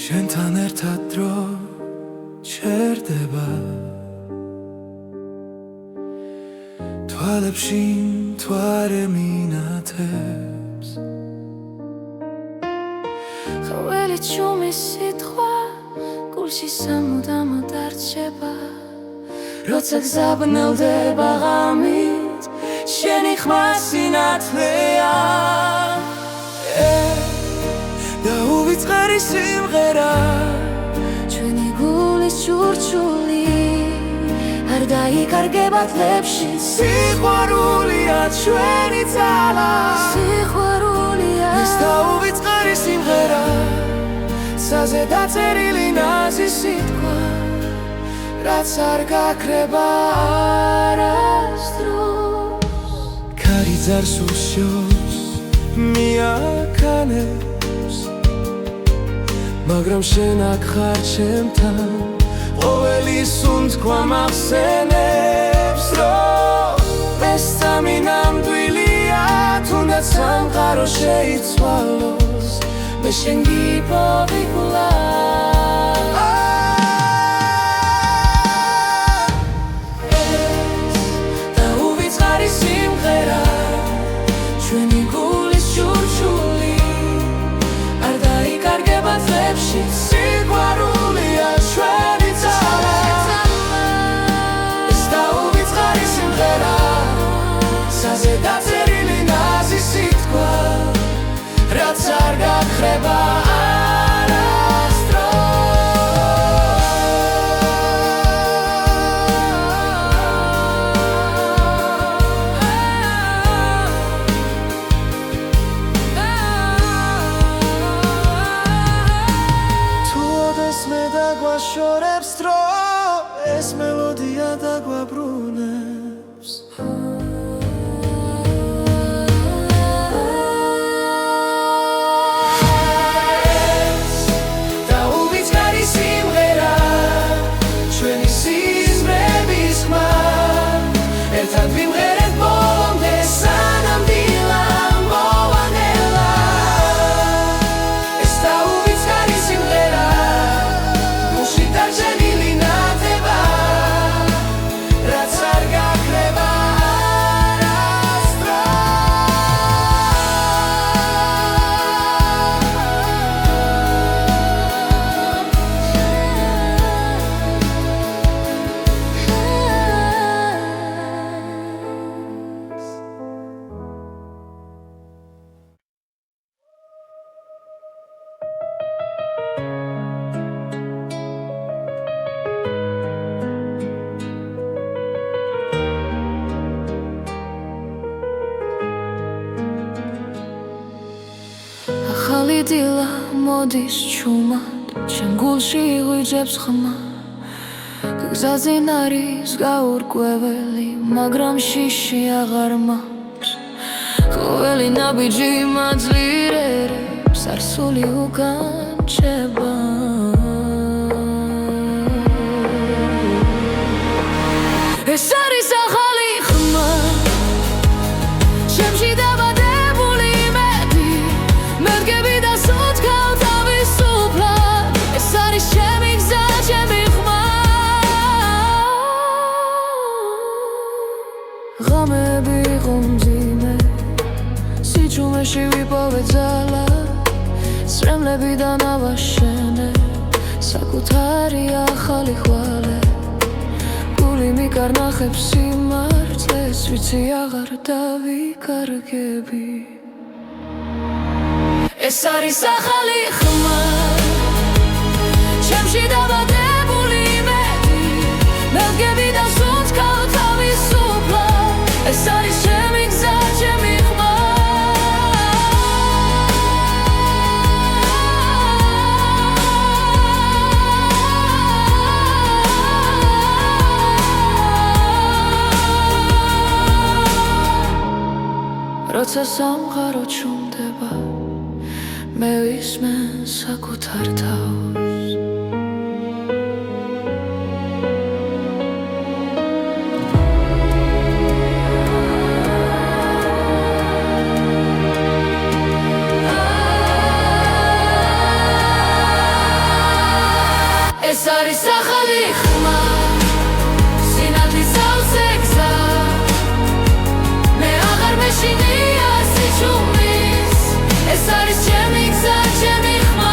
შენთან ერთად დრო ჩერდება თვალებში მთვარე მინათებს ხაველი ჩუმის სიტყვა გულში სამუდამოდ არჩება როცა გზაბნელდება ღამით შენი ხმა სინათლეა და უვიწყარი სიმღერა ჩვენი გულის ჩურჩული არ დაიკარგება თლებში სიყვარულია ჩვენი ძალა სიყვარულია ეს და უვიწყარი სიმღერა საზე დაწერილი ნაზი სიტყვა რაც არ გაქრება არასდროს ქარი ძარს უშოს მიაქანებს მაგრამ შენ აქ ხარ ჩემთან ყოველი სუნთქვა მახსენებს რომ ეს სამი ნამდვილია თუნდაც სამყარო შეიცვალოს მე შენ გიპოვი კვლავ გაშორებს დრო ეს მელოდია დაგვაბრუნებს და უვიწყარი სიმღერა ჩვენი სიზმრების ხმა ერთად ვიმღერებ ბოლომდე სანამ დილა მოვანელა ეს და უვიწყარი სიმღერა გულში დარჩენილი ნათება რაც არ გაქრება ახალი დილა მოდის ჩუმად ჩემ გულში იღვიძებს ხმა გზაზე არის გაურკვეველი მაგრამ შიში აღარ მაქვს ყოველი ნაბიჯი მაძლიერებს არსული უკან რჩება ეს არის ახალი ხმა ჩემში დაბადებული იმედი მე ვდგები და სუცქავ თავისუფლად ეს არის ჩემი გზა ჩემი ხმა ღამეები იყო მძიმე სიჩუმეში ვიპოვე ძალა სრემლებიდან ავაშენე საკუთარი ახალი ხვალე გული მიკარნახებს სიმართლეს ვიცი აღარ დავიკარგები ეს არის ახალი ხმა ჩემში დაბადებული იმედი მე ვდგები და სუცქავ თავისუფლად ეს არის ჩემი გზა ჩემი ხმა როცა სამყარო ჩუმდება მე ვისმენ საკუთარ თავს ეს არის ახალი ხმა სინათლის სავსე გზა მე აღარ მეშინია სიჩუმის ეს არის ჩემი გზა ჩემი ხმა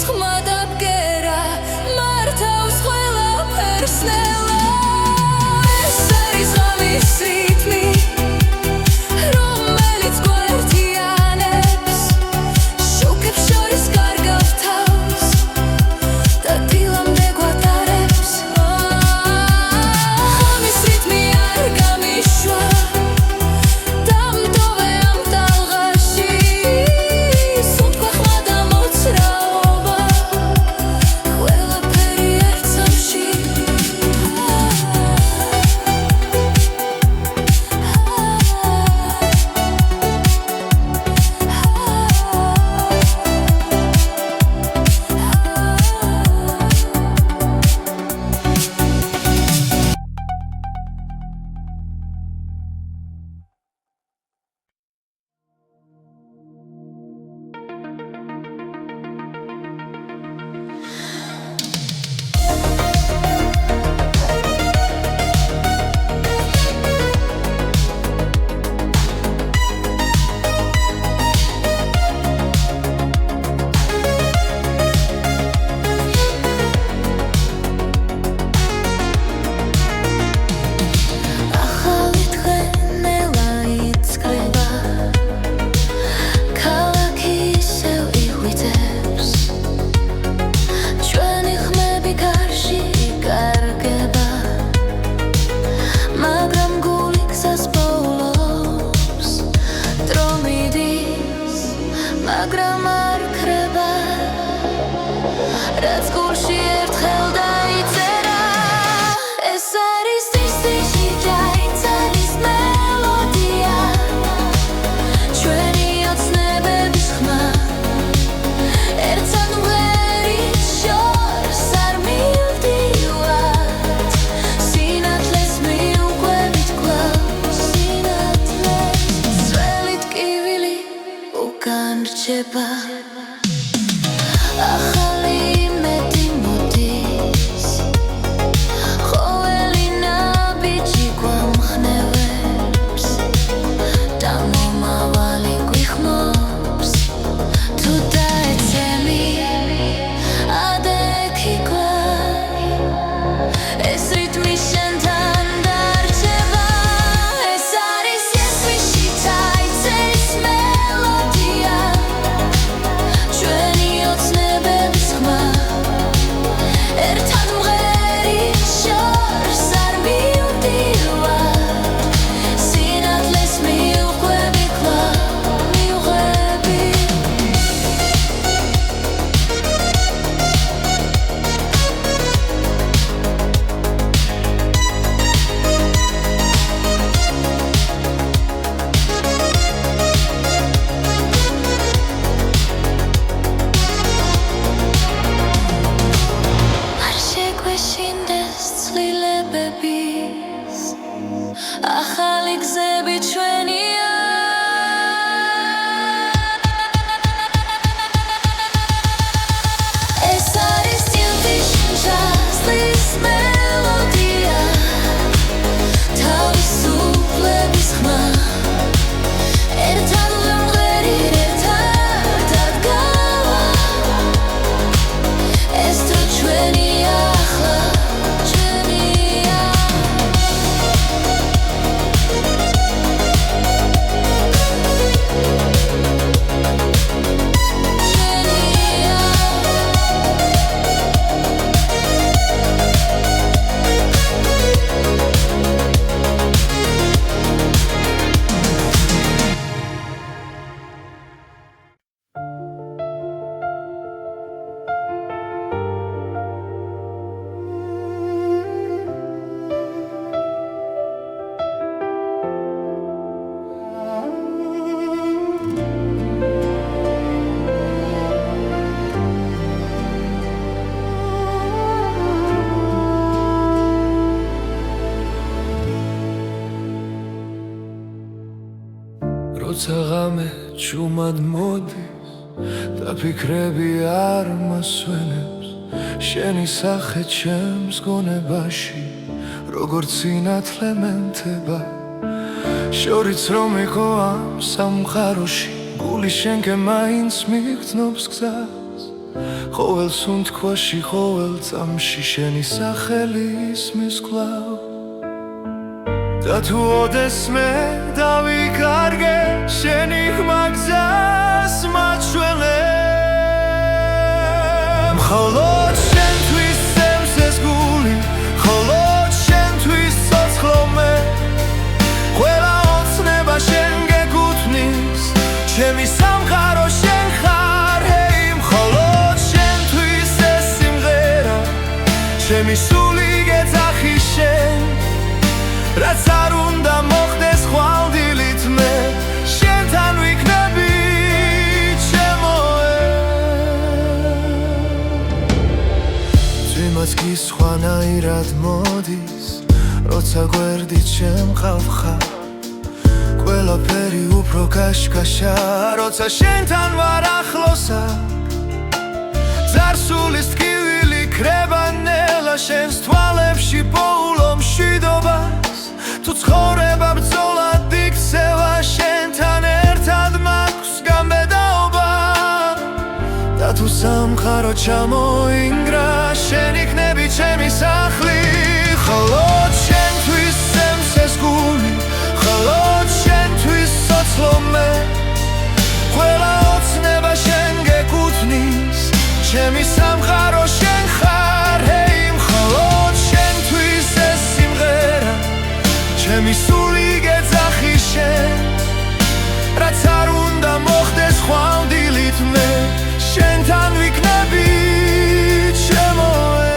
ხმა და ბგერა მართავს ყველაფერს ნელა ეს არის ღამის რიტმი რომელიც გვერდიანებს შუქებს შორის კარგავს თავს და დილამდე გვატარებს ღამის რიტმი არ გამიშვა დამტოვე ამ ტალღაში სუნთქვა ხმა და მოძრაობა ყველაფერი ერთ სამში ახალი დღე ნელა იწყება ქალაქი ისევ იღვიძებს ჩვენი ხმები გარში იკარგება მაგრამ გული გზას პოულობს დრო მიდის მაგრამ არ ქრება რაც გულში ერთხელ დაიწერა ეს არის ტისტიში ჯაიძალის მელოდია ჩვენი ოცნებების ხმა ერთად მღერის შორს არ მივდივართ სინათლეს მივყვებით კვლავ სინათლეს ძველი ტკივილი უკან რჩება ახალი იმედი მოდის ყოველი ნაბიჯი გვამხნევებს და მომავალი გვიხმობს თუ დაეცემი ადექი კვლავ ეს რიტმი შენთან დარჩება ეს არის ესმიში დაიწერის მელოდია ჩვენი ოცნებების ხმა ერთად მღერის შორს არ მივდივართ სინათლეს მივყვები კვლავ მივყვები არ შეგვეშინდეს ცვლილებების ახალი გზები ჩვენია ეს არის ჯაზის მელოდია თავისუფლების ხმა ერთად ვიმღერით ერთად დგავა ეს დრო ჩვენია ახლა ჩვენია როცა ღამე ჩუმად მოდის და ფიქრები არ მასვენებს შენი სახე ჩემს გონებაში როგორც სინათლე მენთება შორიც რომ იყო ამ სამყაროში გული შენკენ მაინც მიგრძნობს გზას ყოველ სუნთქვაში, ყოველ წამში შენი სახელი ისმის კვლავ და თუ ოდესმე დავიკარგე შენი ხმაგზას მაჩვენე მხოლოდ შენთვის სემსეს გული მხოლოდ შენთვის სოცხლომე ყველა ოცნება შენ გეკუთვნის ჩემი სამყარო შენ ხარ ჰეი მხოლოდ შენთვის ეს სიმღერა ჩემი სული გეძახი შენ რაც არ უნდა მოხდეს ხვალდილით მე შენთან ვიქნები ჩემოე ძვიმაც კი სხვანაირად მოდის როცა გვერდით შემყავ ხარ ყველაფერი უფრო კაშკაშა როცა შენთან ვარ ახლოსა ძარსულის ტკივილი ქრება ნელა შენს თვალებში პოულო მშვიდობას თუ ცხოვრება ბრძოლად იქცევა შენთან ერთად მაქვს გამბედაობა და თუ სამყარო ჩამოინგრა შენ იქნები ჩემი სახლი მხოლოდ შენთვის სემსეს გული მხოლოდ შენთვის სოცხლომე ყველა ოცნება შენ გეკუთვნის ჩემი სამყარო შენ ხარ ჰეი მხოლოდ შენთვის ეს სიმღერა ჩემი სული გეძახი შენ რაც არ უნდა მოხდეს ხვალდილით მე შენთან ვიქნები ჩემოე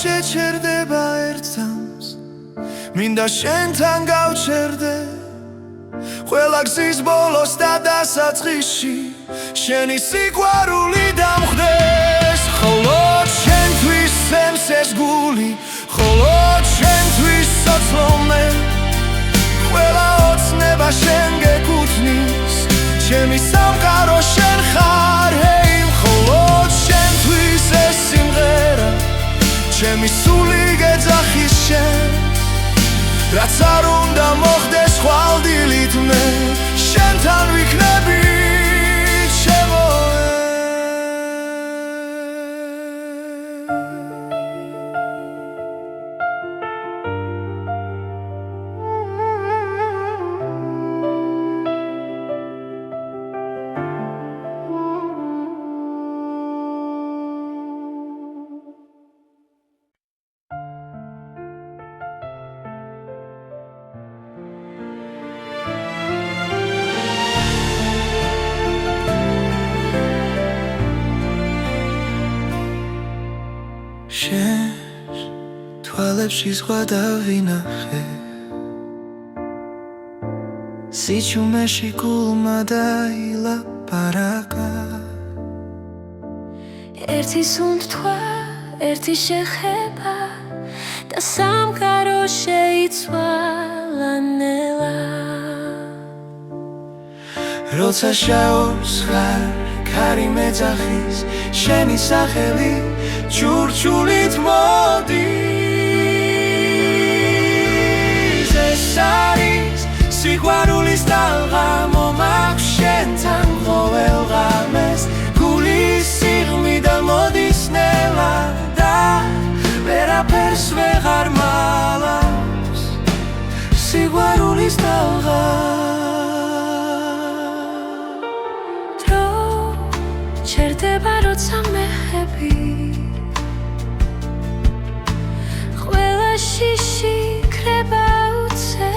შეჩერდება ერთსამს მინდა შენთან გავჩერდე ყველა გზის ბოლოს და დასაწყისში შენი სიყვარული დამხდეს მხოლოდ შენთვის სემსეს გული მხოლოდ შენთვის სოცხლომე ყველა ოცნება შენ გეკუთვნის ჩემი სამყარო შენ ხარ ჰეი მხოლოდ შენთვის ეს სიმღერა ჩემი სული გეძახი შენ რაც არ უნდა მოხდეს ხვალდილით მე შენთან ვიქნები ჩემოე შენს თვალებში ზღვა დავინახე სიჩუმეში გულმა დაილაპარაკა ერთი სუნთქვა, ერთი შეხება და სამყარო შეიცვალა ნელა როცა შაობს ხარ ქარი მეძახის შენი სახელი ჩურჩულით მოდის ეს არის სიყვარულის ტალღა მომაქვს შენთან ყოველ ღამეს გულის სიღმიდან მოდის ნელა და ვერაფერს ვეღარ მალავს სიყვარულის ტალღა ჩერდება როცა მეხები ყველა შიში ქრება უცე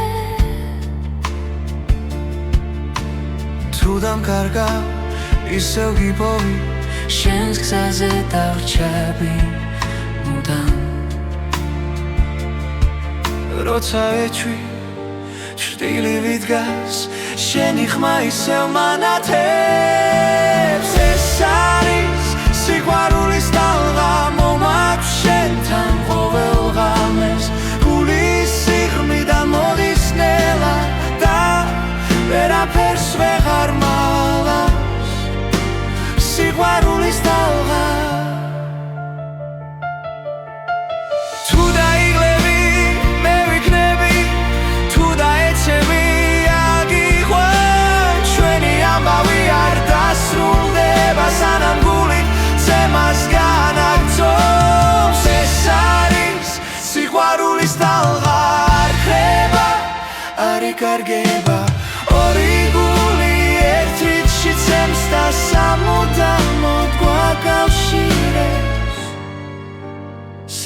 თუ დამკარგავ ისევ გიპოვი შენს გზაზე დავრჩები მუდამ როცა ეჩვი ჭრტილივით დგას შენი ხმა ისევ მანათებს ეს არის სიყვარულის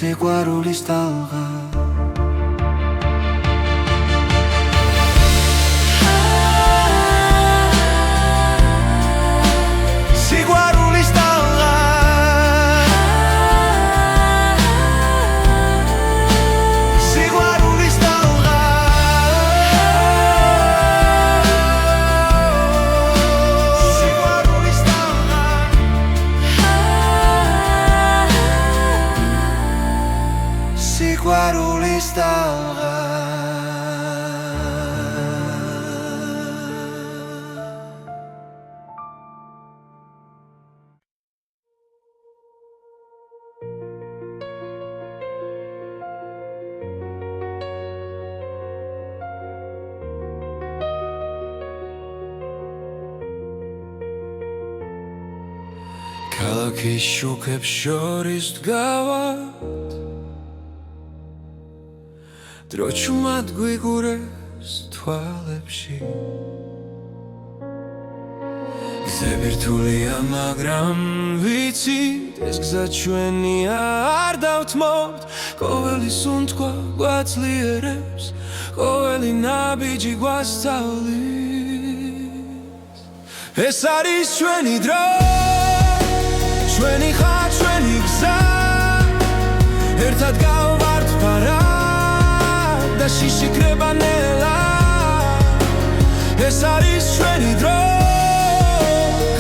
სიყვარულის ტალღა სიყვარულის ტალღა სიყვარულის ტალღა სიყვარულის ტალღა სიყვარულის ტალღა ქალაქის შუქებს შორის დგავართ დრო ჩუმად გვიგურეს თვალებში გზები რთულია მაგრამ ვიცით ეს გზა ჩვენია არ დავთმობთ ყოველი სუნთქვა გვაძლიერებს ყოველი ნაბიჯი გვასწავლის ეს არის ჩვენი დრო ჩვენი ხარ ჩვენი გზა ერთად გავვართ ფარად და შიშიქრება ნელა ეს არის ჩვენი დრო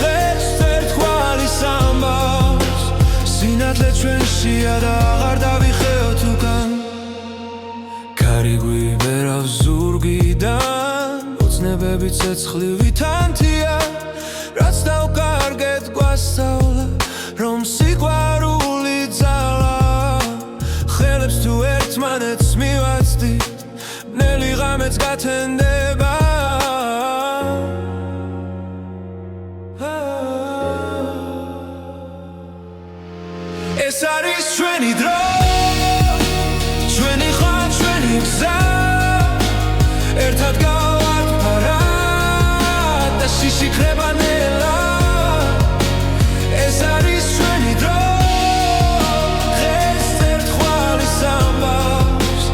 დღეს ერთგვარი სამბავს სინათლე ჩვენშია და აღარ დავიხეოთ უკან კარი გვიბერავს ზურგიდან ოცნებები ცეცხლივით ანთია რაც დავკარგეთ გვასწავლა რომ სიყვარული ძალა ხელებს თუ ერთმანეთს მივაცდით ბნელი ღამეც გათენდება ეს არის ჩვენი დრო ჩვენი ხარ ჩვენი გზა ერთად გავვართ ფარად და შიშიქრება ნელა ეს არის ჩვენი დრო დღეს ერთგვარი სამბავს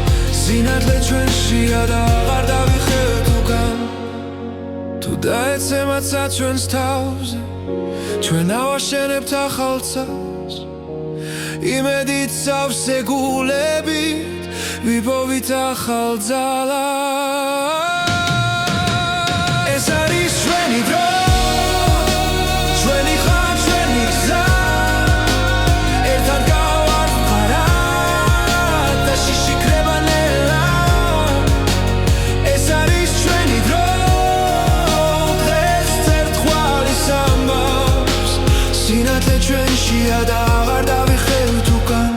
სინათლე ჩვენშია და აღარ დავიხევთ უკან თუ დაეცემაცა ჩვენს თავზე ჩვენ ავაშენებთ ახალ ცას იმედით სავსე გულებით ვიპოვით ახალ ძალას ეს არის ჩვენი დრო ჩვენი ხარ ჩვენი გზა ერთად გავვართ ფარად და შიშიქრება ნელა ეს არის ჩვენი დრო დღეს ერთგვარი სამბავს სინათლე ჩვენშია და აღარ დავიხევთ უკან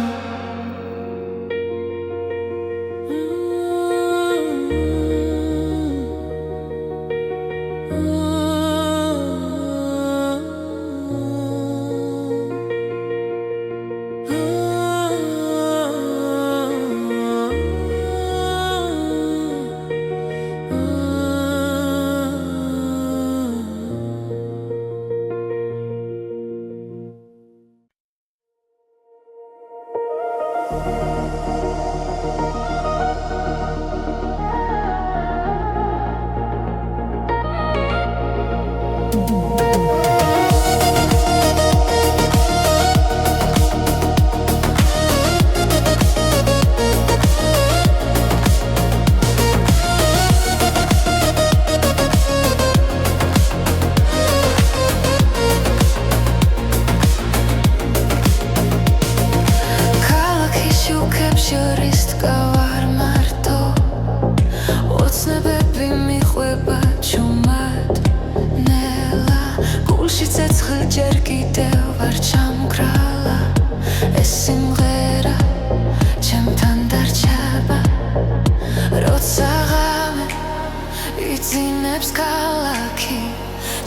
იცინებს ქალაქი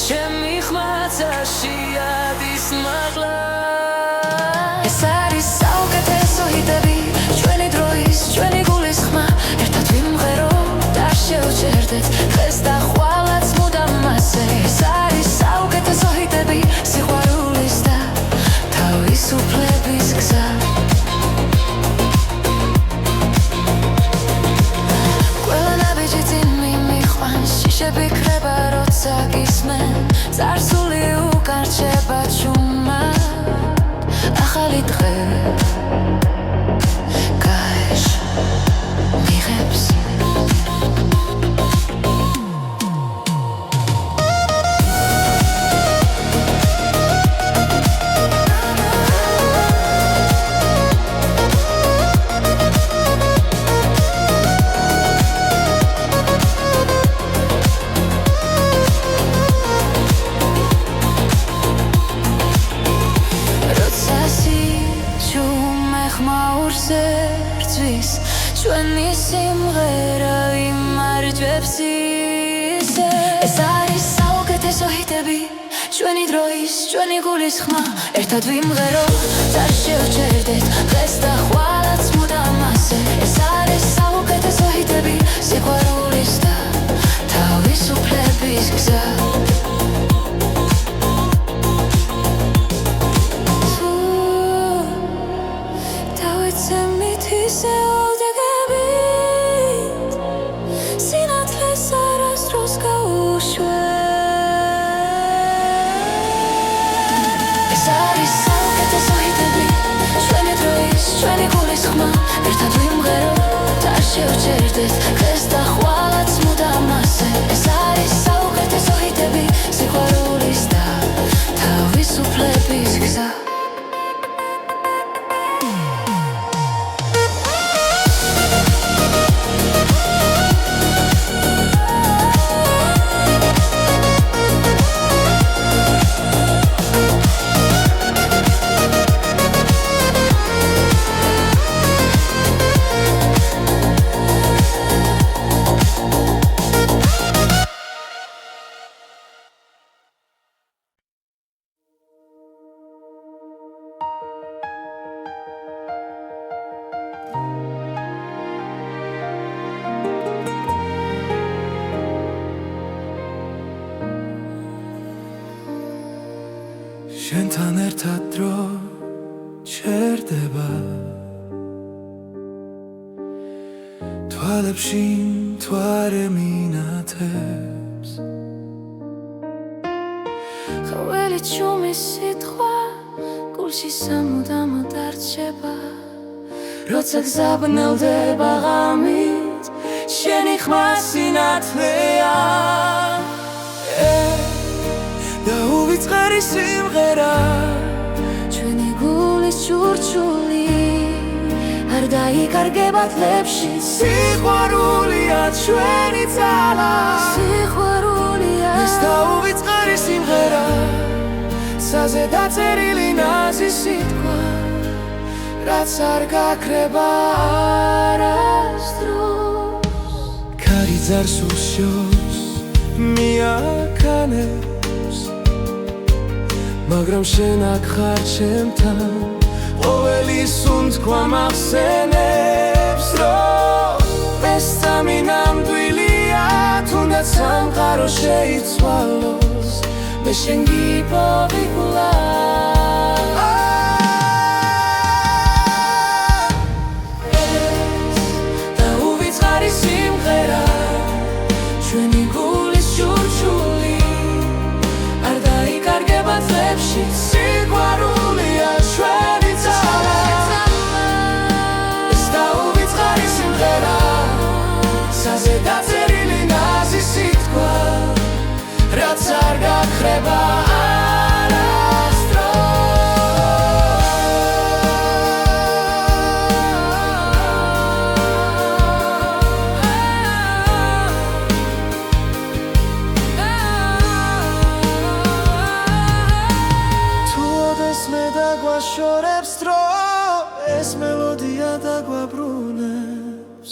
ჩემი ხმაცაში ადის მაღლა ეს არის საუკეთესო ჰიტები ჩვენი დროის ჩვენი გულის ხმა ერთად ვიმღეროთ არ შევჭერდეთ დღეს და ხვალაც მუდამ მასე ეს არის საუკეთესო ჰიტები სიყვარულის და თავისუფლების გზა ახალი დღე გაეშ მიღებს ჩვენი სიმღერა იმარჯვებს ისე ეს არის საუკეთესო ჰიტები ჩვენი დროის ჩვენი გულის ხმა ერთად ვიმღეროთ არ შევჩერდეთ დღეს და ხვალაც მუდამ ასე ეს არის საუკეთესო ჰიტები სიყვარულის და თავისუფლების გზა დავიცემით ისე ჩვენი გულის ხმა ერთად ვიმღეროთ არ შევჩერდეთ დღეს და ხვალაც მუდამ ასე ეს არის საუკეთესო ჰიტები სიყვარულის და თავისუფლების გზა შენთან ერთად დრო ჩერდება თვალებში მთვარე მინათებს ყოველი ჩუმის სიტყვა გულში სამუდამოდ არჩება როცა გზაბნელდება ღამით შენი ხმა სინათლეა და უვიწყარი სიმღერა ჩვენი გულის ჩურჩული არ დაიკარგება თლებში სიყვარულია ჩვენი ძალა სიყვარულია ეს და უვიწყარი სიმღერა ცაზე დაწერილი ნაზი სიტყვა რაც არ გაქრება არასდროს ქარი ძარს უსჯობს მიაქანებს მაგრამ შენ აქ ხარ ჩემთან ყოველი სუნთქვა მახსენებს რომ ეს სამი ნამდვილია თუნდაც სამყარო შეიცვალოს მე შენ გიპოვიკლა და უვიწყარი სიმღერა ჩვენი გულის ჩურჩული არ დაიკარგება თლებში სიყვარულია ჩვენი ძალა ეს და უვიწყარი სიმღერა ცაზე დაწერილი ნაზი სიტყვა რაც არ გაქრება შორებს დრო ეს მელოდია დაგვაბრუნებს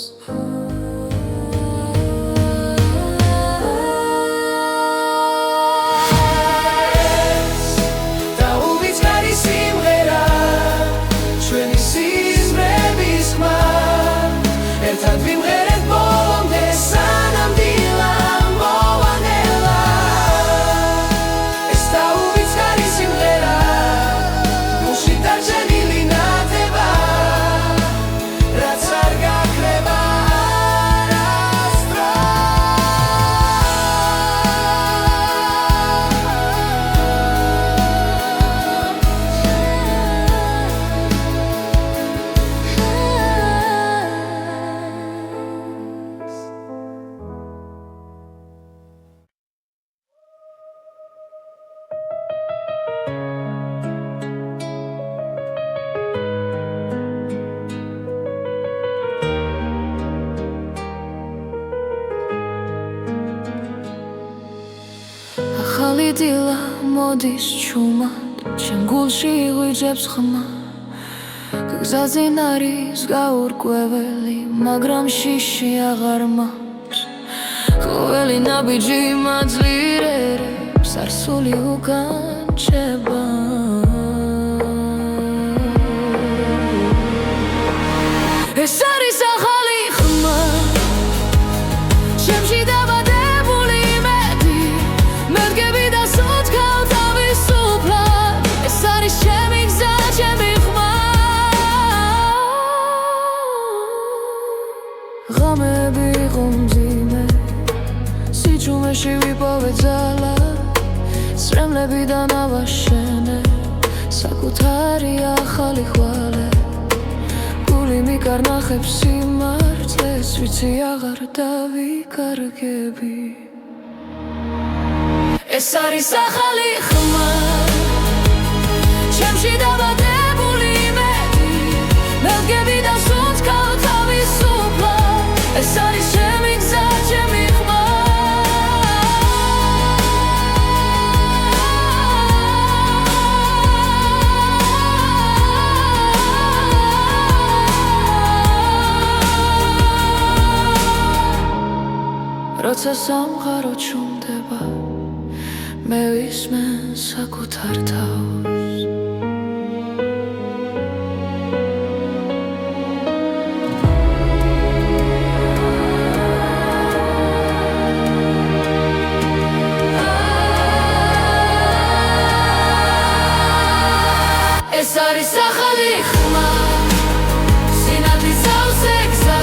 და უვიწყარი სიმღერა ჩვენი სიზმრების ხმა ერთად ვიმღერეთ ბოლომდე სანამ დილა მოვანელა ეს და უვიწყარი სიმღერა დარჩენილი ნათება რაც დილა მოდის ჩუმად ჩემ გულში ღვიძებს ხმა გზაზინ არის გაურკვეველი მაგრამ შიში აღარ მაქვს ყოველი ნაბიჯი მაძლიერებს არსული უკან რჩება ეს არის ახალი ხმა ჩემში დაბადებული იმედი მე ვდგები და სუცქავ თავისუფლად ეს არის ჩემი გზა ჩემი ხმა ღამეები იყო მძიმე სიჩუმეში ვიპოვე ძალა სრემლებიდან ავაშენე საკუთარი ახალი ხვალე მიკარნახებს სიმართლეს ვიცი აღარ დავიკარგები ეს არის ახალი ხმა ჩემში დაბადებული იმედი მე ვდგები და სუნთქავ თავისუფლად ეს არის ჩემი გზა ჩემი ხმა როცა სამყარო ჩუმდება მე ვისმენ საკუთარ თავს ეს არის ახალი ხმა სინათლის ავზე გზა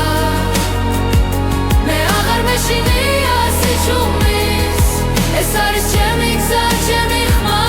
მე აღარ მეშინია სიჩუმის ეს არის ჩემი გზა ჩემი ხმა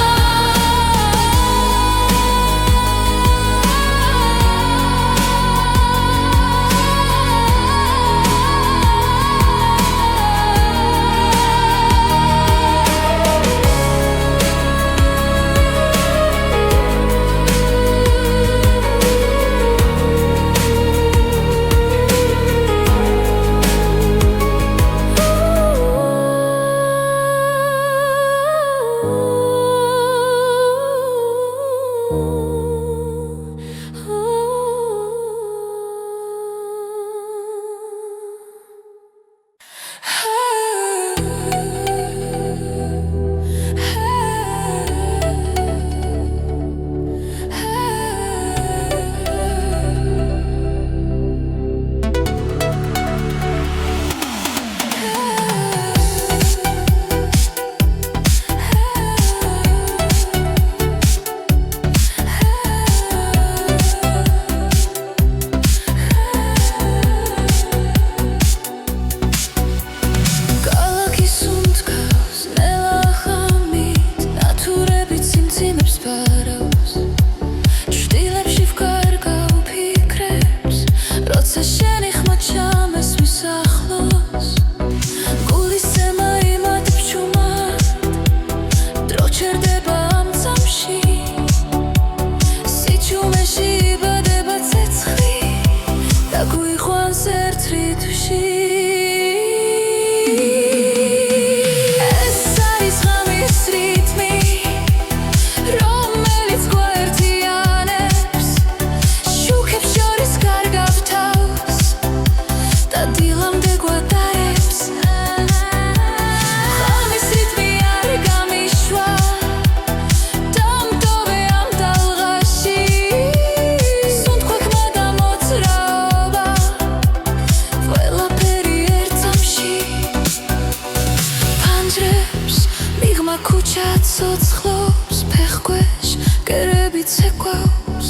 ცოცხლობს ფეხქვეშ კერები ცეკვავს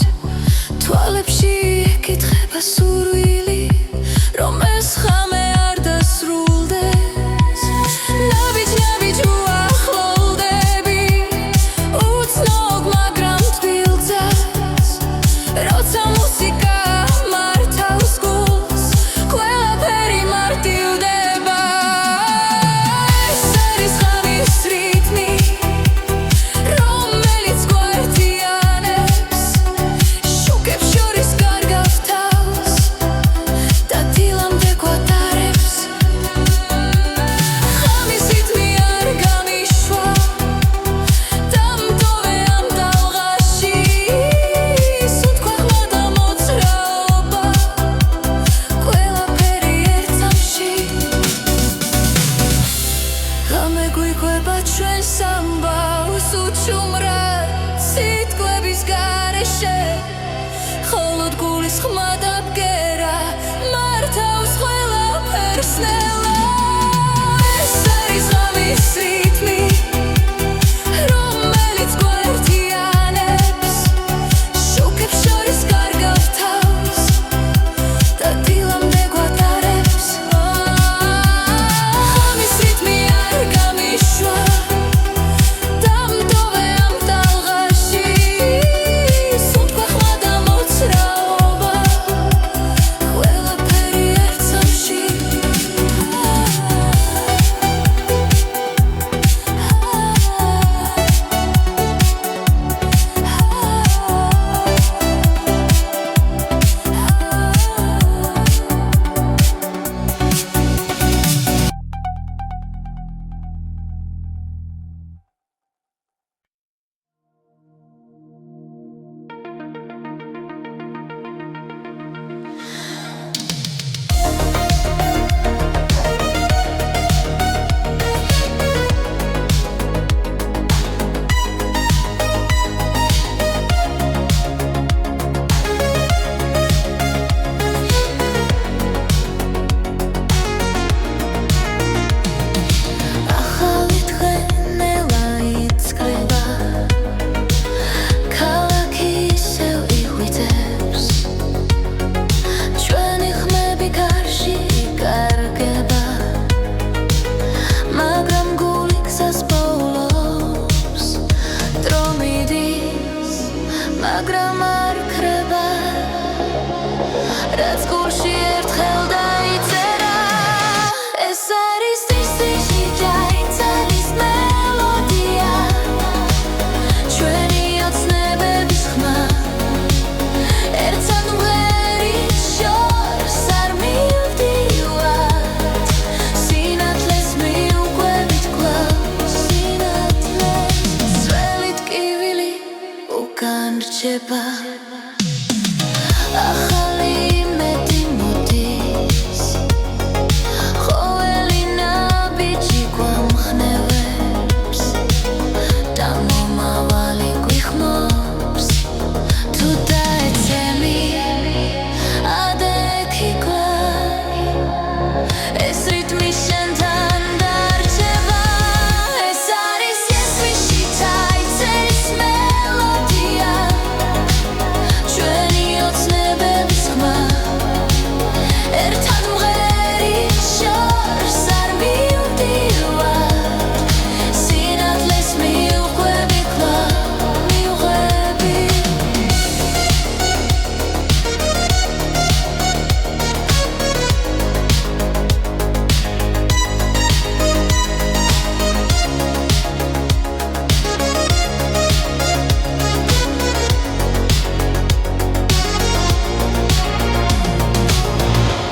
თვალებში ეკითხება სურვილი რომ ეს ხამე არ დასრულდეს ნაბიჯ უახლოვდები უცნობ მაგრამ თბილძას როცა მუსიკა მართავს გულს ყველაფერი მარტივდება ეს არის ხამის რიტმი შუკებს შორის კარგავს თავს და დილამდე თავის ხმა და ბგერა მართავს ყველაფერს ნელა ეს არის ღამის რიტმი რომელიც გვერდიანებს შუქებს შორის კარგავს თავს და დილამდე გვატარებს ღამის რიტმი არ გამიშვა დამტოვე ამ ტალღაში სუნთქვა ხმა და მოძრაობა ყველაფერი ერთ სამში ახალი დღე ნელა იწყება ქალაქი ისევ იღვიძებს ჩვენი ხმები გარში იკარგება მაგრამ გული გზას პოულობს დრო მიდის მაგრამ არ ქრება რაც გულში ერთხელ დაიწერა ეს არის ტისტიში ჯაიძალის მელოდია ჩვენი ოცნებების ხმა ერთად მღერის შორს არ მივდივართ სინათლეს მიუყვებით კლავს სინათლეს ძველი ტკივილი უკან რჩება ახალი იმედი მოდის ყოველი ნაბიჯი გვამხნევებს და მომავალი გვიხმობს თუ დაეცემი ადექი კლავ ეს რიტმი შენთან დარჩება ეს არის იესვიში დაიწერის მელოდია ჩვენი ოცნებების ხმა ერთად მღერის შორს არ მივდივართ სინათლეს მიუყვები კლავ მივღები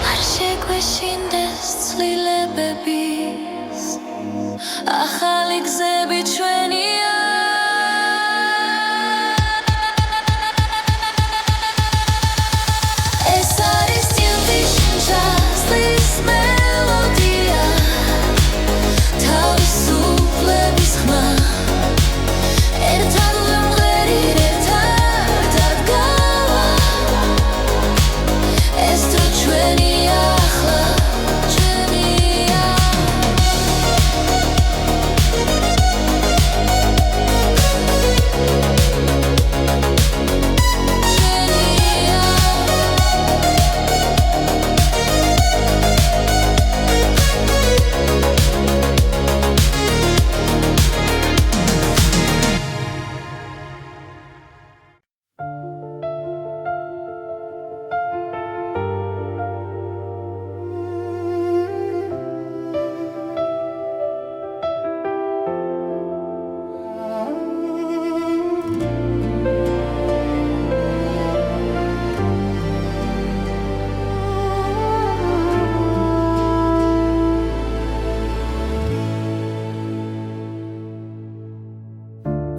არ შეგვეშინდეს ცვლილებების ახალი გზები ჩვენია ეს არის ტილტიშ-ნჟასლის მელოდია თავისუფლების ხმა ერთად ვიმღერით ერთად დადგავა ეს დრო ჩვენია ახლა ჩვენია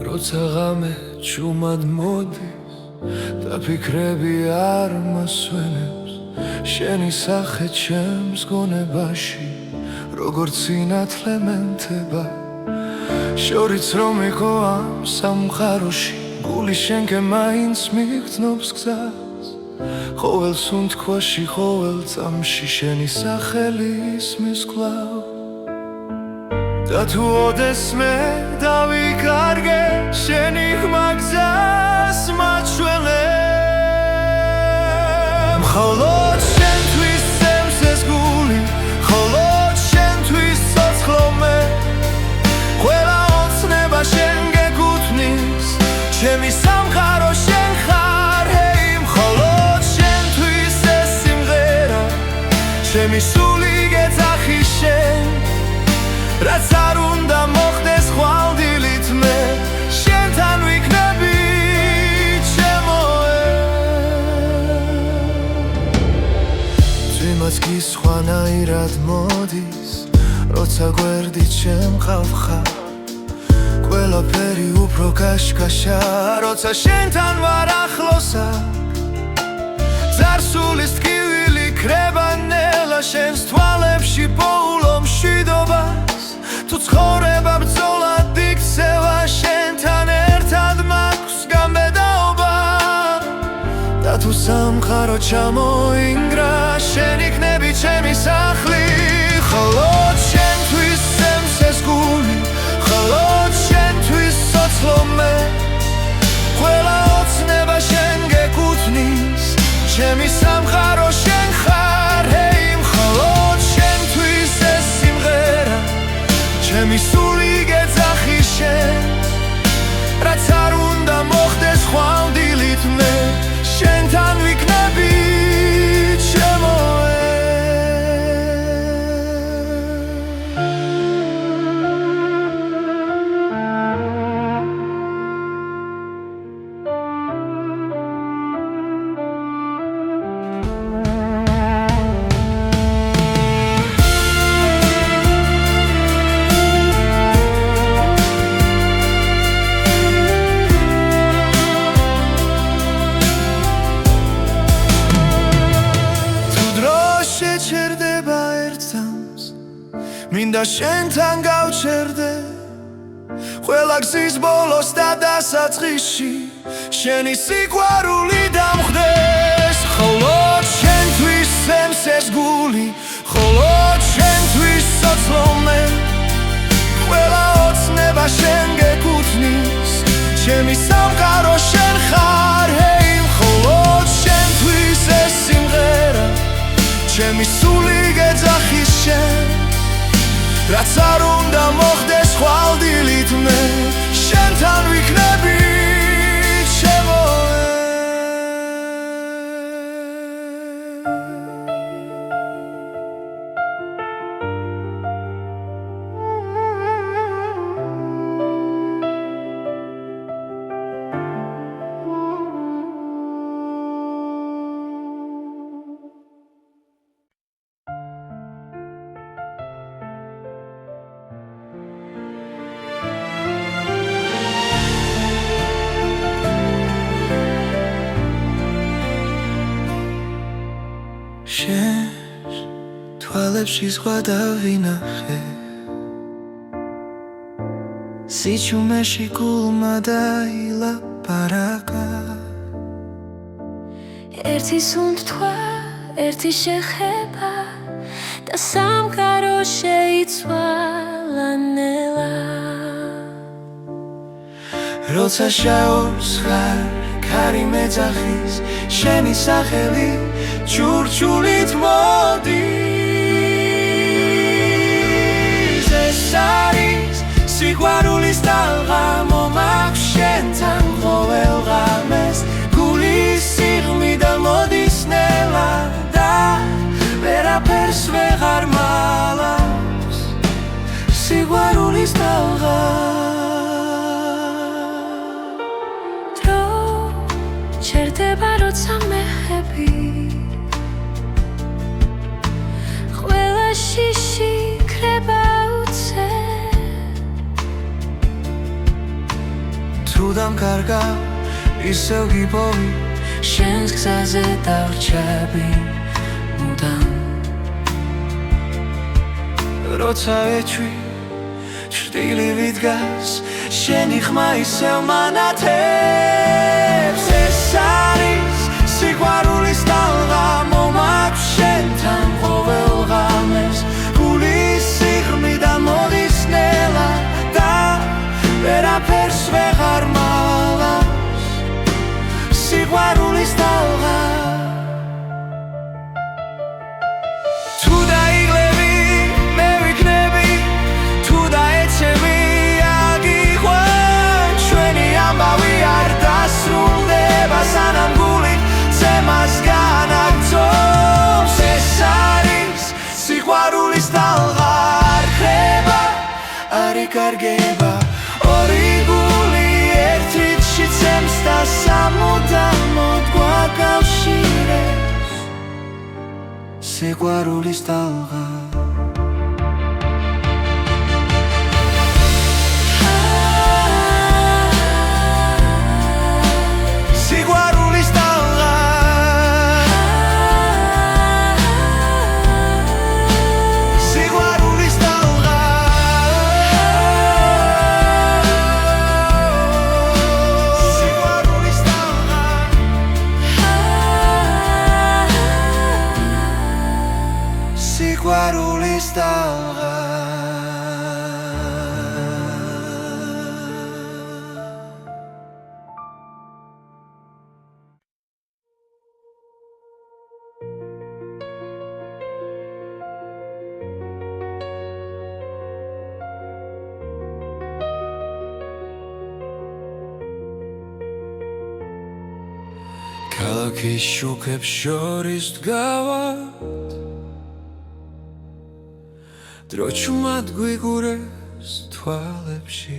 როცა ღამე ჩუმად მოდის და ფიქრები არ მასვენებს შენი სახე ჩემს გონებაში როგორც სინათლე მენთება შორიც რომ იყო ამ სამყაროში გული შენკენ მაინც მიგრძნობს გზას ყოველ სუნთქვაში, ყოველ წამში შენი სახელი ისმის კვლავ და თუ ოდესმე დავიკარგე შენი ხმა გზას მაჩვენე მხოლოდ შენთვის სცემს ეს გული მხოლოდ შენთვის ცოცხლო მე ყველა ოცნება შენ გეკუთვნის ჩემი სამყარო შენ ხარ ჰეი მხოლოდ შენთვის ეს სიმღერა ჩემი სული გეძახი შენ რაც არ უნდა მოხდეს ხვალდილით მე შენთან ვიქნები ჩემოე ძვიმაც გისხვანაირად მოდის როცა გვერდით შემყავ ხარ ყველაფერი უფრო კაშკაშა როცა შენთან ვარ ახლოსა ძარსულის ტკივილი ქრება ნელა შენს თვალებში პოულო მშვიდობას თუ ცხოვრება ბრძოლად იქცევა შენთან ერთად მაქვს გამბედაობა და თუ სამყარო ჩამოინგრა შენ იქნები ჩემი სახლი მხოლოდ შენთვის სცემს ეს გული მხოლოდ შენთვის ცოცხლო მე ყველა ოცნება შენ გეკუთვნის ჩემი სამყარო შენ ხარ ჰეი მხოლოდ შენთვის ეს სიმღერა ჩემი სული გეძახი შენ რაც არ უნდა მოხდეს ხვალდილით მე შენთან ვიქნები ჩემოე შეჩერდება ერთს მინდა შენთან გავჩერდე ყველა გზის ბოლოს და დასაწყისში შენი სიყვარული დამხდეს მხოლოდ შენთვის სცემს ეს გული მხოლოდ შენთვის ცოცხლო მე ყველა ოცნება შენ გეკუთვნის ჩემი სამყარო შენ ხარ ჰეი მხოლოდ შენთვის ეს სიმღერა ჩემი სული გეძახი შენ რაც არ უნდა მოხდეს ხვალდილით მე შენთან ვიქნები ჩემოე შენს თვალებში ზღვა დავინახე სიჩუმეში გულმა დაილაპარაკა ერთი სუნთქვა, ერთი შეხება და სამყარო შეიცვალა ნელა როცა შაობს ხარ ქარი მეძახის შენი სახელი ჩურჩულით მოდის ეს არის სიყვარულის ტალღა მომაქვს შენთან ყოველ ღამეს გულის სიღრმიდან მოდის ნელა და ვერაფერს ვეღარ მალავს სიყვარულის ტალღა დრო ჩერდება როცა მეხები ყველა შიში ქრება უცე თუ დამკარგავ ისევ გიპოვი შენს გზაზე დავრჩები მუდამ როცა ეჩვი ჩრდილივით დგას შენი ხმა ისევ მანათებს ეს არის სიყვარულის სიყვარულის ტალღა თუ დაიგლები მე ვიქნები თუ დაეცემი აგიყვან ჩვენი ამბავი არ დასრულდება სანამ გული ცემას განაგწობს ეს არის სიყვარულის ტალღა არ ხება არ იკარგება ორი გული ერთ რიცში ცემს და სამუდამოდ გვაკავშირებს სიყვარულის ტალღა სიყვარულის ტალღა სიყვარულის ტალღა სიყვარულის ტალღა სიყვარულის ტალღა ქალაქის შუქებს შორის დგავართ დრო ჩუმად გვიგურეს თვალებში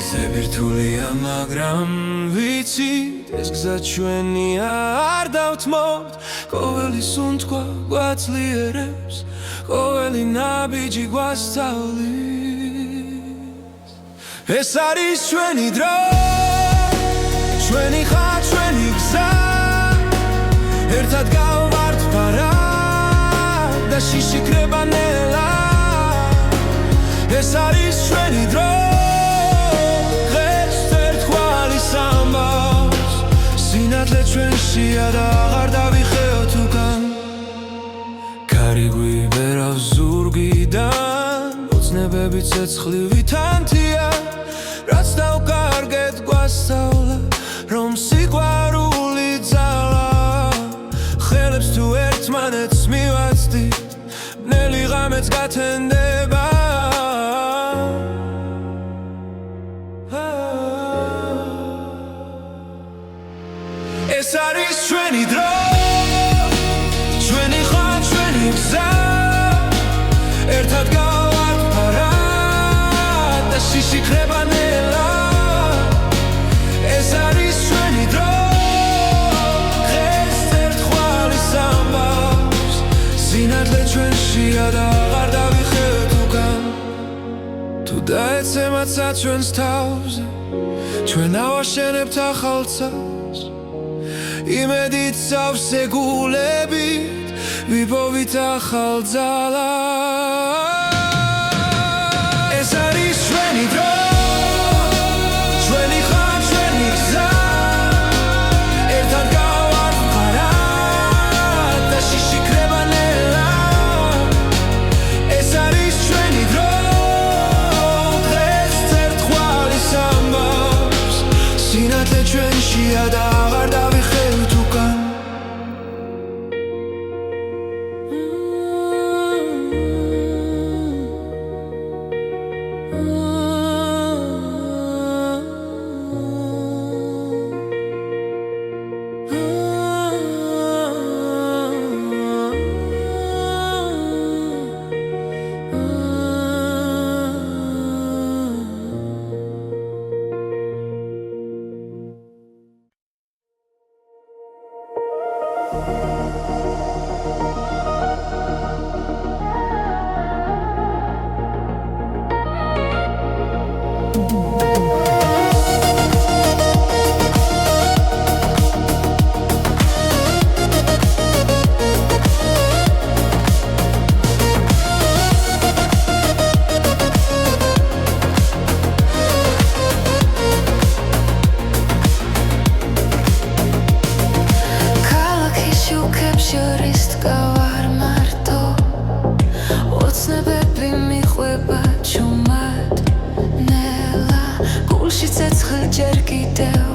გზები რთულია მაგრამ ვიცით ეს გზა ჩვენია არ დავთმობთ ყოველი სუნთქვა გვაძლიერებს ყოველი ნაბიჯი გვასწავლის ეს არის ჩვენი დრო ჩვენი ხარ ჩვენი გზა ერთად გავვართ ფარად და შიშიქრება ნელა ეს არის ჩვენი დრო დღეს ერთგვარი სამბავს სინათლე ჩვენშია და აღარ დავიხეოთ უკან კარი გვიბერავს ზურგიდან ოცნებები ცეცხლივი თანთია რაც დავკარგეთ გვასწავლა რომ სიყვარული ძალა ხელებს თუ ერთმანეთს მივაცდით ბნელი ღამეც გათენდება ეს არის ჩვენი დრო ჩვენი ხარ ჩვენი გზა ერთად გავართ ფარად და შიშიქრება ნელა ეს არის ჩვენი დრო დღეს ერთგვარი სამბავს სინათლე ჩვენშია და აღარ დავიხევთ უკან თუ დაეცემაცა ჩვენს თავზე ჩვენ ავაშენებთ ახალ ცას იმედით სავსე გულებით ვიპოვით ახალ ძალას ეს არის ჩვენი დრო ჩვენი ხარ ჩვენი გზა ერთად გავართ ფარად და შიშიქრება ნელა ეს არის ჩვენი დრო დღეს ერთგვარი სამბავს სინათლე ჩვენშია და აღარ დავიხევთ უკან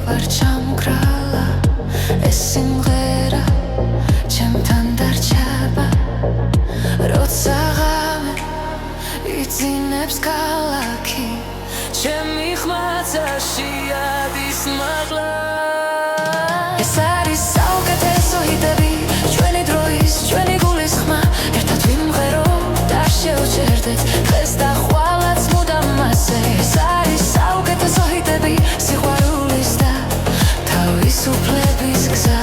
ვარ ჩამქრალა ეს სიმღერა ჩემთან დარჩება როცა ღამე იძინებს ქალაქი ჩემი ხმაცაში ადის მაღლა ეს არის საუკეთესო ჰიტები ჩვენი დროის ჩვენი გულის ხმა ერთად ვიმღეროთ და შევჭერდეთ დღეს და ხვალაც მუდამ მასე ეს არის საუკეთესო ჰიტები სიყვარულის და თავისუფლების გზა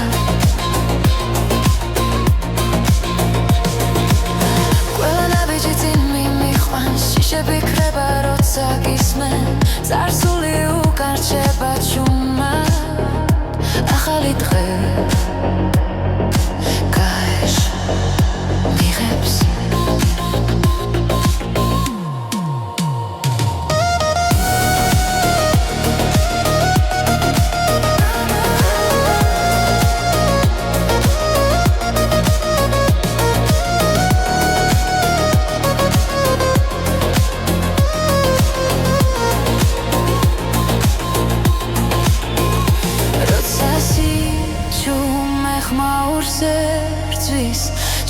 ყველა ნაბიჯი წინ მიმიყვანს შიშები ქრება როცა გისმენ წარსული უკან რჩება ჩუმად ახალი დღე გაეშ მიღებს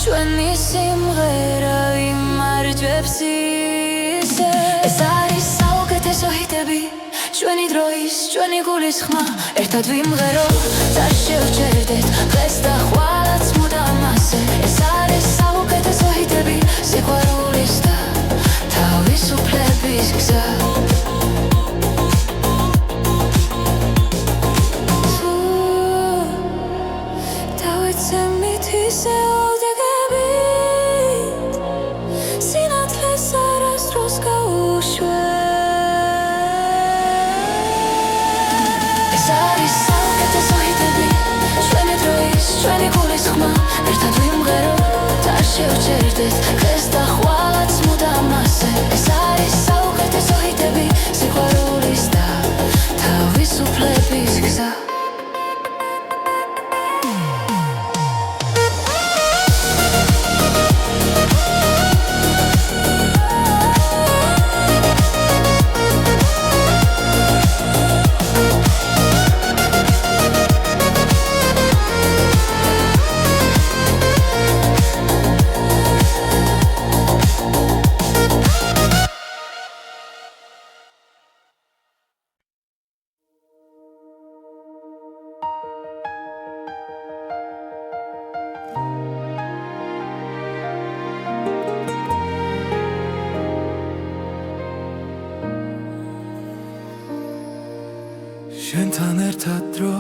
ჩვენი სიმღერა იმარჯვებს ისე ეს არის საუკეთესო ჰიტები ჩვენი დროის ჩვენი გულის ხმა ერთად ვიმღეროთ და შევჭერდეთ დღეს და ხვალაც მუდამ მასე ეს არის საუკეთესო ჰიტები სიყვარულის და თავისუფლების გზა დავიცემით ისე ჩვენი გულის ხმა ერთად ვიმღეროთ და შევჭერდეთ დღეს და ხვალაც მუდამ მასე ეს არის საუკეთესო ჰიტები სიყვარულის და თავისუფლების გზა შენთან ერთად დრო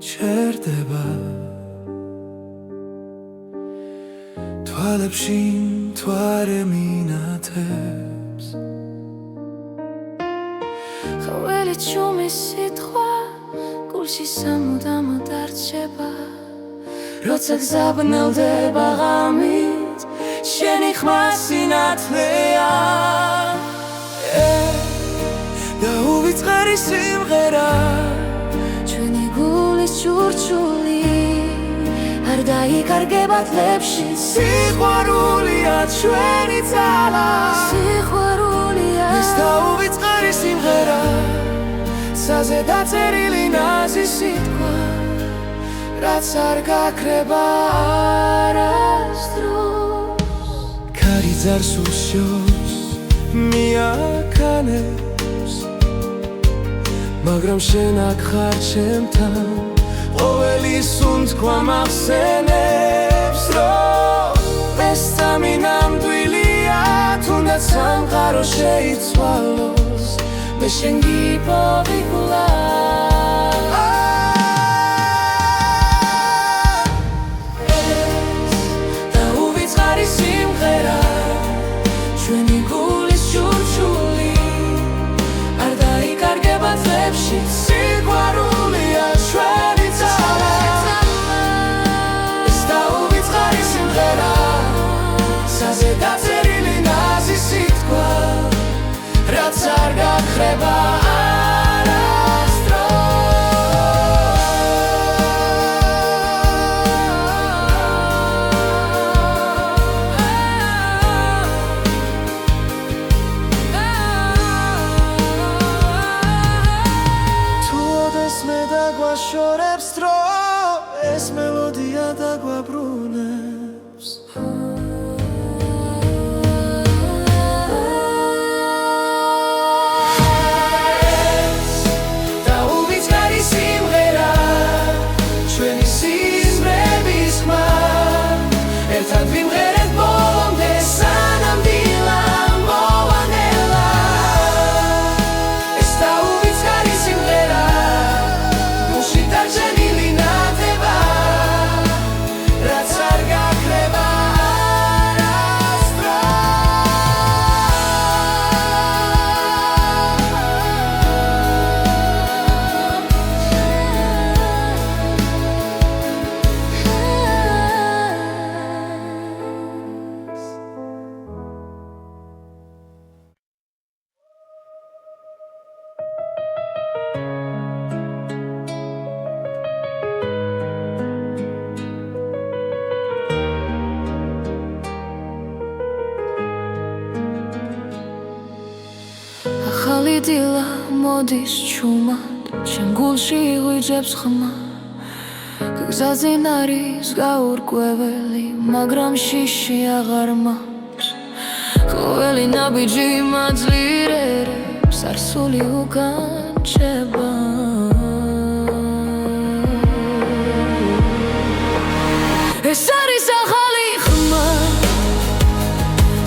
ჩერდება თვალებში მთვარე მინათებს ყოველი ჩუმის სიტყვა გულში სამუდამოდ დარჩება როცა გზაბნელდება ღამით შენი ხმა სინათლეა და უვიწყარი სიმღერა ჩვენი გულის ჩურჩული არ დაიკარგება თლებში სიყვარულია ჩვენი ძალა სიყვარულია ეს და უვიწყარი სიმღერა ცაზე დაწერილი ნაზი სიტყვა რაც არ გაქრება არასდროს ქარი ძარს უშოს მიაქანებს მაგრამ შენ აქ ხარ ჩემთან ყოველი სუნთქვა მახსენებს რომ ეს სამი ნამდვილია თუნდაც სამყარო შეიცვალოს მე შენ გიპოვიკლა ეს და უვიწყარი სიმღერა ჩვენი გულის ჩურჩული არ დაიკარგება თლებში სიყვარულია ჩვენი ძალა ეს და უვიწყარი სიმღერა ცაზე დაწერილი ნაზი სიტყვა რაც არ გაქრება არასდროს შორებს დრო ეს მელოდია დაგვაბრუნებს და უვიწყარი სიმღერა ჩვენი სიმღერების ხმა ერთად ვიმღერეთ ბოლომდე სანამ დილა მოვანელა ეს და უვიწყარი სიმღერა გულში დარჩენილი ნათება რაც არ გაქრება ახალი დილა მოდის ჩუმად ჩემ გულში ღვიძებს ხმა გზაზინ არის გაურკვეველი მაგრამ შიში აღარ მაქვს ყოველი ნაბიჯი მაძლიერებს არსული უკან რჩება ეს არის ახალი ხმა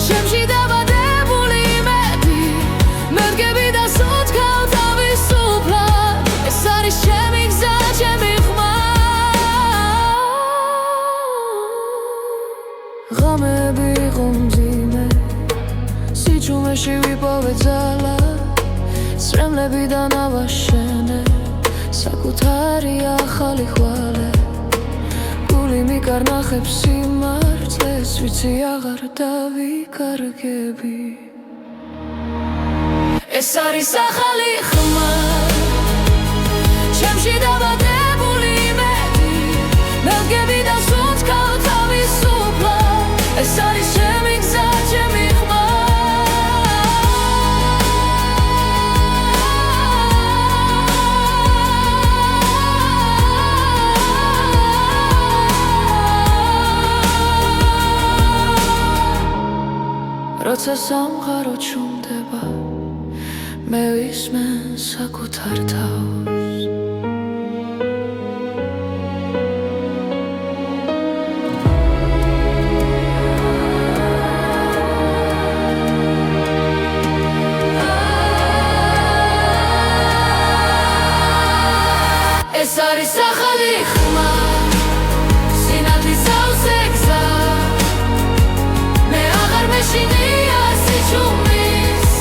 ჩემში დაბადებული იმედი მე ვდგები და სოთქავ თავისუფლად ეს არის ჩემი გზა ჩემი ხმა ღამეები იყო მძიმე სიჩუმეში ვიპოვე ძალა სრემლებიდან ავაშენე საკუთარი ახალი ხვალე გული მიკარნახებს სიმართლეს ვიცი აღარ დავიკარგები ეს არის ახალი ხმა ჩემში დაბადებული იმედი მე ვდგები და სუნთქავ თავისუფლად ეს არის ჩემი გზა ჩემი ხმა როცა სამყარო ჩუმდება მე ვისმენ საკუთარ თავს ეს არის ახალი ხმა სინათლის ავზე გზა მე აღარ მეშინია სიჩუმის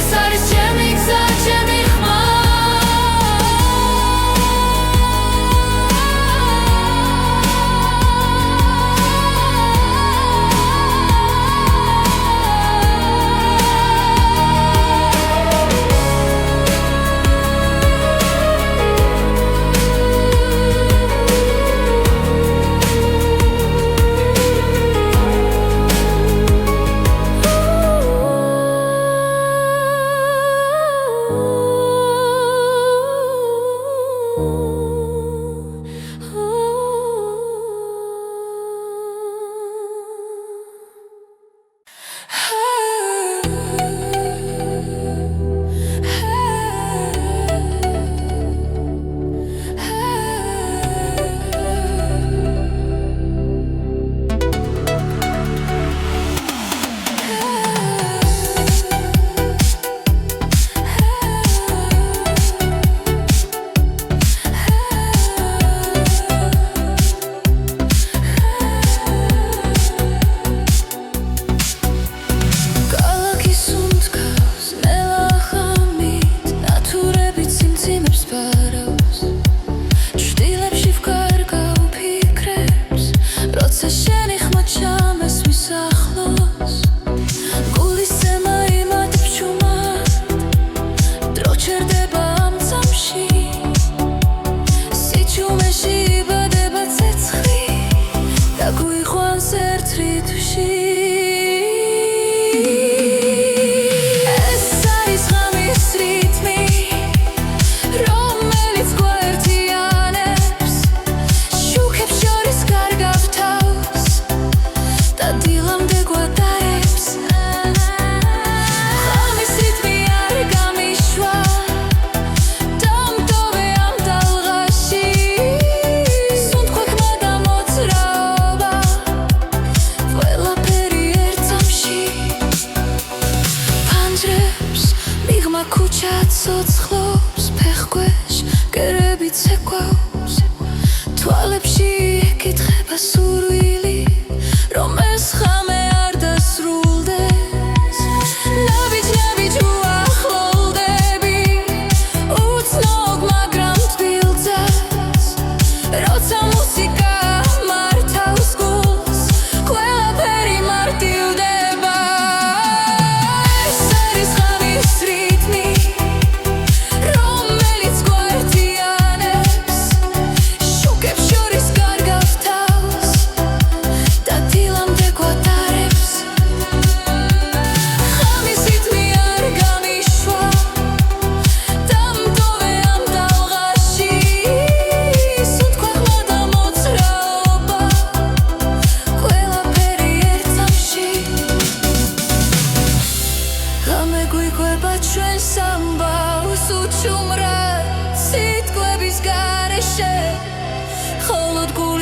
ეს არის ჩემი გზა ჩემი ხმა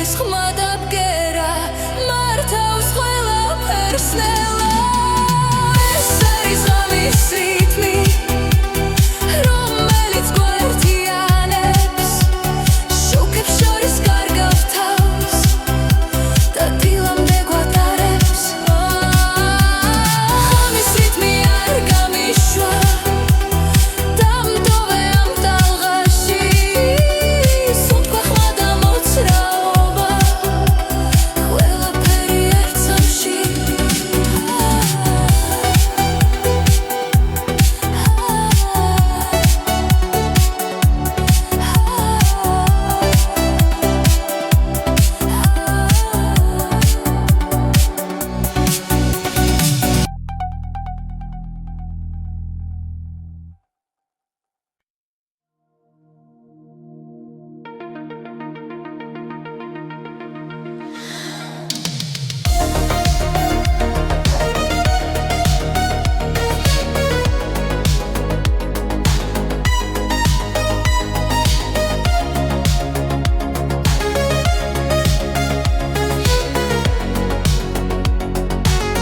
გულის ხმა და ბგერა მართავს ყველაფერს ნელა ეს არის ღამისი